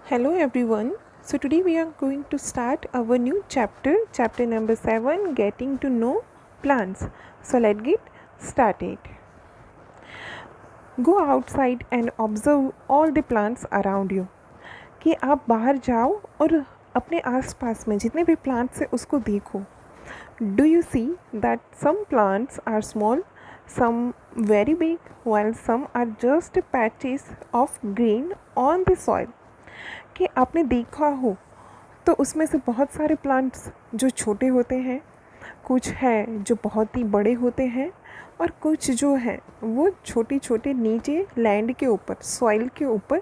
Hello everyone. So today we are going to start our new chapter number 7, getting to know plants. So let's get started. Go outside and observe all the plants around you. कि आप बाहर जाओ और अपने आसपास में जितने भी प्लांट्स हैं उसको देखो. Do you see that some plants are small, some very big, while some are just patches of green on the soil? कि आपने देखा हो तो उसमें से बहुत सारे प्लांट्स जो छोटे होते हैं, कुछ है जो बहुत ही बड़े होते हैं और कुछ जो है वो छोटे छोटे नीचे लैंड के ऊपर, सॉइल के ऊपर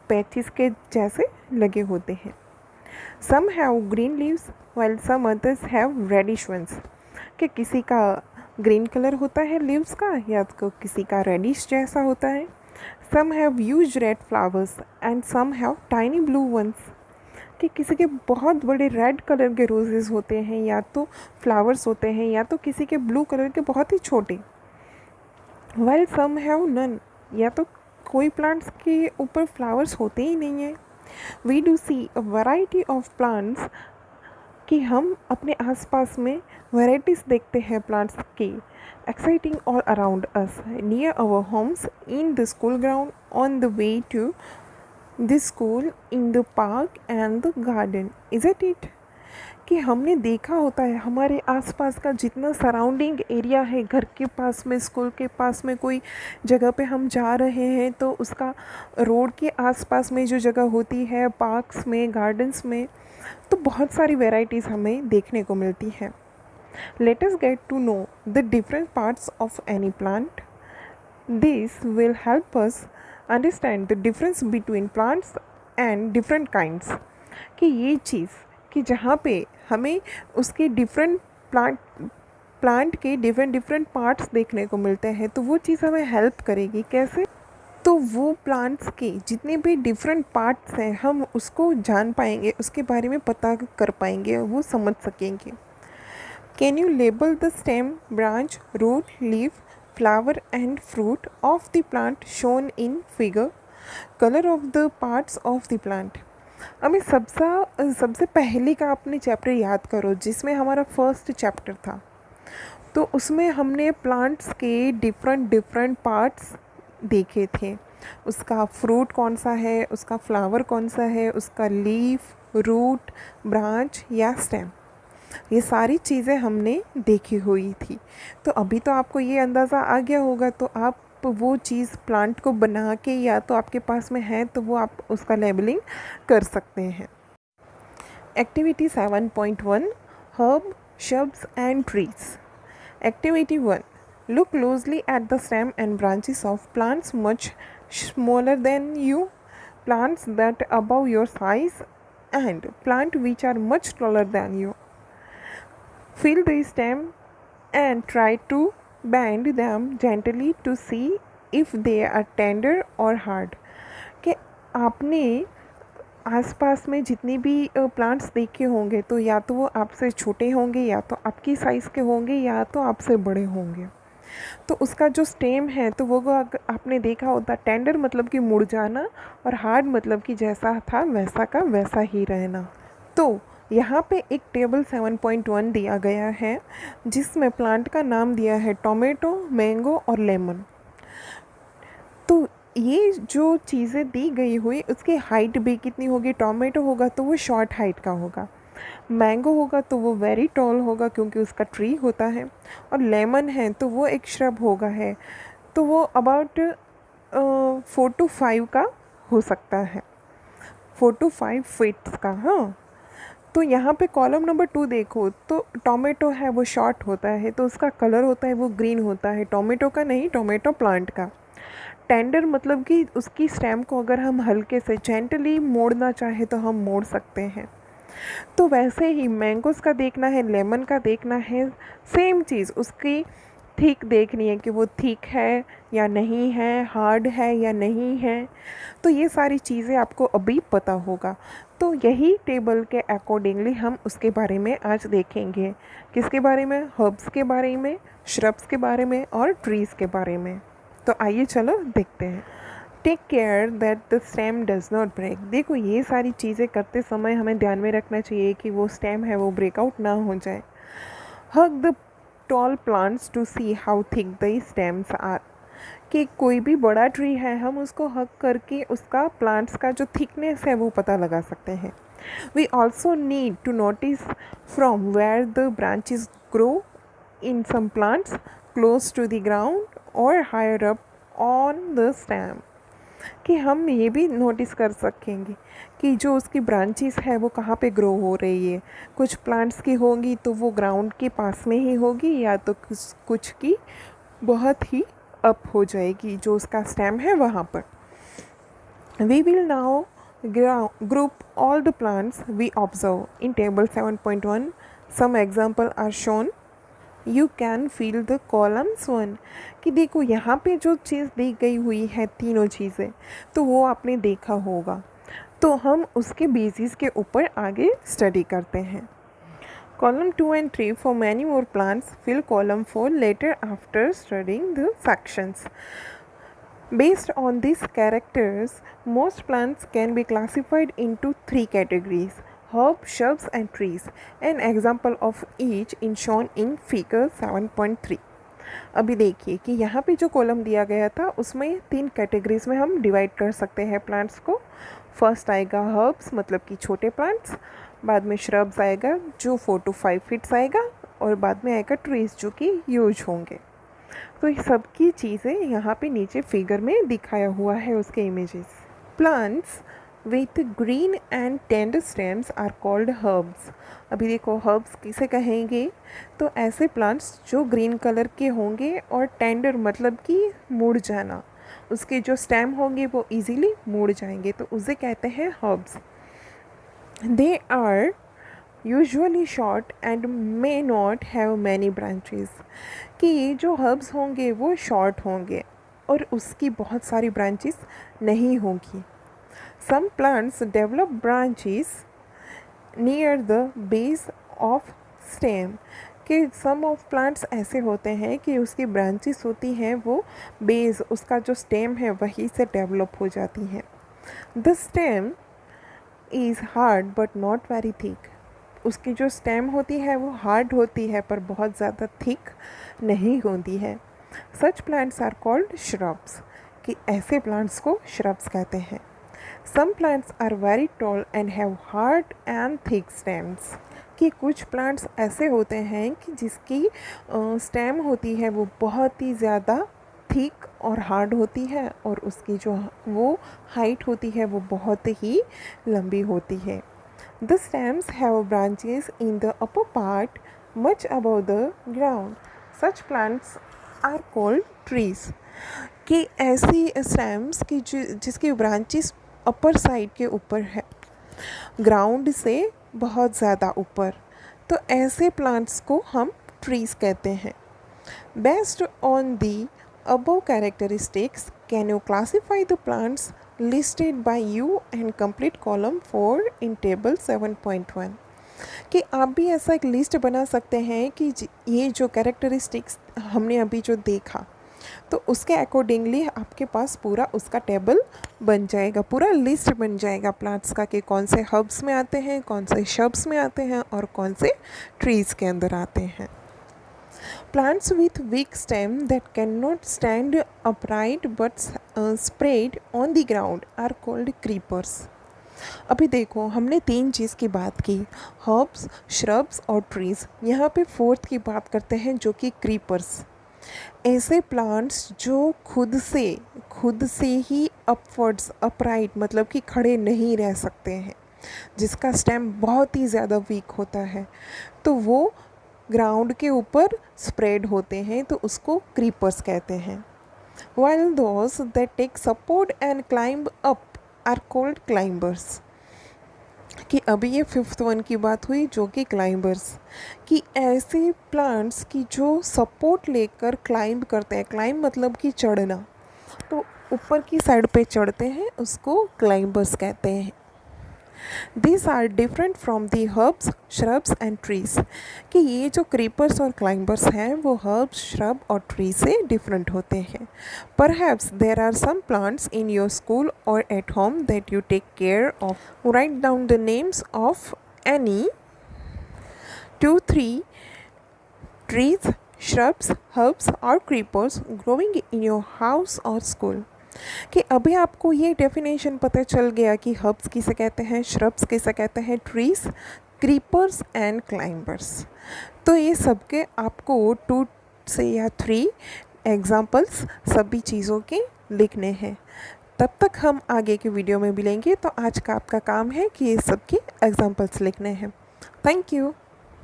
पैचेस के जैसे लगे होते हैं. Some have green leaves while some others have reddish ones. कि किसी का ग्रीन कलर होता है लीव्स का या तो किसी का रेडिश जैसा होता है. Some have huge red flowers and some have tiny blue ones. कि किसी के बहुत बड़े रेड कलर के रोजेस होते हैं या तो फ्लावर्स होते हैं या तो किसी के ब्लू कलर के बहुत ही छोटे. While some have none. या तो कोई प्लांट्स के ऊपर फ्लावर्स होते ही नहीं हैं. We do see a variety of plants. कि हम अपने आसपास में वैराइटीज़ देखते हैं प्लांट्स की. Exciting all around us, near our homes, in the school ground, on the way to the school, in the park and the garden. Isn't it? कि हमने देखा होता है हमारे आसपास का जितना सराउंडिंग एरिया है, घर के पास में, स्कूल के पास में, कोई जगह पे हम जा रहे हैं तो उसका रोड के आसपास में जो जगह होती है, पार्क्स में, गार्डन्स में, तो बहुत सारी वैराइटीज़ हमें देखने को मिलती हैं. Let us get to know the different parts of any plant. This will help us understand the difference between plants and different kinds. कि ये चीज़ कि जहाँ पे हमें उसके डिफरेंट प्लांट के डिफरेंट पार्ट्स देखने को मिलते हैं तो वो चीज़ हमें हेल्प करेगी. कैसे? तो वो प्लांट्स के जितने भी डिफरेंट पार्ट्स हैं हम उसको जान पाएंगे, उसके बारे में पता कर पाएंगे, वो समझ सकेंगे. Can you label the stem, branch, root, leaf, flower and fruit of the plant shown in figure? Color of the parts of the plant. हमें सबसे पहले का अपने चैप्टर याद करो जिसमें हमारा फर्स्ट चैप्टर था. तो उसमें हमने प्लांट्स के डिफरेंट पार्ट्स देखे थे. उसका फ्रूट कौन सा है, उसका फ्लावर कौन सा है, उसका लीफ, रूट, ब्रांच या स्टेम, ये सारी चीज़ें हमने देखी हुई थी. तो अभी तो आपको ये अंदाज़ा आ गया होगा, तो आप वो चीज़ प्लांट को बना के या तो आपके पास में है तो वो आप उसका लेबलिंग कर सकते हैं. Activity 7.1 herb, shrubs and trees. Activity 1 look closely at the stem and branches of plants much smaller than you, plants that above your size and plant which are much taller than you. Feel the stem and try to bend them gently to see if they are tender or hard. कि आपने आसपास में जितनी भी plants देखे होंगे तो या तो वो आपसे छोटे होंगे या तो आपकी साइज़ के होंगे या तो आपसे बड़े होंगे. तो उसका जो स्टेम है तो वो आपने देखा होता, टेंडर मतलब कि मुड़ जाना और हार्ड मतलब कि जैसा था वैसा का वैसा ही रहना. तो यहाँ पे एक टेबल 7.1 दिया गया है जिसमें प्लांट का नाम दिया है टोमेटो, मैंगो और लेमन. तो ये जो चीज़ें दी गई हुई उसकी हाइट भी कितनी होगी. टोमेटो होगा तो वो शॉर्ट हाइट का होगा, मैंगो होगा तो वो वेरी टॉल होगा क्योंकि उसका ट्री होता है, और लेमन है तो वो एक श्रब होगा है तो वो अबाउट 4 to 5 का हो सकता है, 4 to 5 फीट्स का. हाँ, तो यहाँ पे कॉलम नंबर 2 देखो तो टोमेटो है वो शॉर्ट होता है तो उसका कलर होता है वो ग्रीन होता है, टोमेटो का नहीं, टोमेटो प्लांट का. टेंडर मतलब कि उसकी स्टेम को अगर हम हल्के से जेंटली मोड़ना चाहे तो हम मोड़ सकते हैं. तो वैसे ही मैंगोज़ का देखना है, लेमन का देखना है, सेम चीज़ उसकी थिक देखनी है कि वो थिक है या नहीं है, हार्ड है या नहीं है. तो ये सारी चीज़ें आपको अभी पता होगा. तो यही टेबल के अकॉर्डिंगली हम उसके बारे में आज देखेंगे. किसके बारे में? हर्ब्स के बारे में, श्रब्स के बारे में और ट्रीज़ के बारे में. तो आइए चलो देखते हैं. Take care that the stem does not break. देखो ये सारी चीज़ें करते समय हमें ध्यान में रखना चाहिए कि वो स्टेम है वो ब्रेकआउट ना हो जाए। Hug the tall plants to see how thick the stems are. कि कोई भी बड़ा ट्री है हम उसको हग करके उसका प्लांट्स का जो थिकनेस है वो पता लगा सकते हैं। We also need to notice from where the branches grow in some plants close to the ground और higher up on the stem. कि हम ये भी नोटिस कर सकेंगे कि जो उसकी ब्रांचेस है वो कहाँ पे ग्रो हो रही है। कुछ प्लांट्स की होंगी तो वो ग्राउंड के पास में ही होगी, या तो कुछ की बहुत ही अप हो जाएगी जो उसका स्टेम है वहाँ पर। We will now group all the plants we observe in table 7.1. Some example are shown. You can fill the columns 1. कि देखो यहाँ पे जो चीज़ दी गई हुई है तीनों चीज़ें तो वो आपने देखा होगा, तो हम उसके बेसिस के ऊपर आगे स्टडी करते हैं। Column 2 and 3 for many more plants, fill column 4 later after studying the sections. Based on these characters, most plants can be classified into 3 categories: herbs, shrubs and trees. An example of each is shown in figure 7.3. अभी देखिए कि यहाँ पे जो column दिया गया था उसमें 3 कैटेगरीज में हम डिवाइड कर सकते हैं प्लांट्स को। फर्स्ट आएगा हर्ब्स मतलब कि छोटे प्लांट्स, बाद में श्रब्स आएगा जो 4 to 5 फीट्स आएगा, और बाद में आएगा ट्रीज जो कि यूज होंगे। तो ये सब की चीज़ें यहाँ पे नीचे फिगर में दिखाया हुआ है उसके images. Plants with green and tender stems are called herbs. अभी देखो हर्ब्स किसे कहेंगे, तो ऐसे प्लांट्स जो ग्रीन कलर के होंगे और टेंडर मतलब कि मुड़ जाना, उसके जो स्टेम होंगे वो इजीली मुड़ जाएंगे, तो उसे कहते हैं herbs. They are usually short and may not have many branches. कि ये जो हर्ब्स होंगे वो शॉर्ट होंगे और उसकी बहुत सारी ब्रांचेस नहीं होंगी। Some plants develop branches near the base of stem. कि सम ऑफ प्लांट्स ऐसे होते हैं कि उसकी ब्रांचेस होती हैं वो बेस, उसका जो स्टेम है वहीं से डेवलप हो जाती हैं। The stem is hard but not very thick. उसकी जो स्टेम होती है वो हार्ड होती है पर बहुत ज़्यादा थिक नहीं होती है। Such plants are called shrubs. कि ऐसे प्लांट्स को श्रब्स कहते हैं। Some plants are very tall and have hard and thick stems. कि कुछ प्लांट्स ऐसे होते हैं कि जिसकी स्टेम होती है वो बहुत ही ज़्यादा थिक और हार्ड होती है, और उसकी जो वो हाइट होती है वो बहुत ही लंबी होती है। The stems have branches in the upper part much above the ground. Such plants are called trees. कि ऐसी स्टेम्स की जिसकी ब्रांचेस अपर साइड के ऊपर है, ग्राउंड से बहुत ज़्यादा ऊपर, तो ऐसे प्लांट्स को हम ट्रीज कहते हैं। Based on the above characteristics, can you classify the plants listed by you and complete column 4 in table 7.1? कि आप भी ऐसा एक लिस्ट बना सकते हैं कि ये जो कैरेक्टरिस्टिक्स हमने अभी जो देखा तो उसके अकॉर्डिंगली आपके पास पूरा उसका टेबल बन जाएगा, पूरा लिस्ट बन जाएगा प्लांट्स का कि कौन से हर्ब्स में आते हैं, कौन से श्रब्स में आते हैं और कौन से ट्रीज़ के अंदर आते हैं। Plants with weak stem that cannot stand upright but spread on the ground are called creepers. अभी देखो हमने 3 चीज़ की बात की, हर्ब्स, श्रब्स और ट्रीज़। यहाँ पे 4th की बात करते हैं जो कि क्रीपर्स। ऐसे प्लांट्स जो खुद से ही अपवर्ड्स अपराइट मतलब कि खड़े नहीं रह सकते हैं, जिसका स्टेम बहुत ही ज़्यादा वीक होता है, तो वो ग्राउंड के ऊपर स्प्रेड होते हैं, तो उसको क्रीपर्स कहते हैं। While those that take support and climb up are called climbers. कि अभी ये 5th वन की बात हुई जो कि क्लाइंबर्स। कि ऐसे प्लांट्स की जो सपोर्ट लेकर क्लाइंब करते हैं, क्लाइंब मतलब कि चढ़ना, तो ऊपर की साइड पे चढ़ते हैं, उसको क्लाइंबर्स कहते हैं। These are different from the herbs, shrubs and trees. कि ये जो creepers और climbers हैं वो herbs, shrub और tree से different होते हैं. Perhaps there are some plants in your school or at home that you take care of. Write down the names of any 2-3 trees, shrubs, herbs or creepers growing in your house or school. कि अभी आपको ये definition पता चल गया कि herbs किसे कहते हैं, श्रब्स किसे कहते हैं, ट्रीज, क्रीपर्स एंड क्लाइंबर्स. तो ये सब के आपको 2 से या 3 एग्जाम्पल्स सभी चीज़ों के लिखने हैं. तब तक हम आगे के वीडियो में मिलेंगे. तो आज का आपका काम है कि ये सब के एग्जाम्पल्स लिखने हैं. Thank you.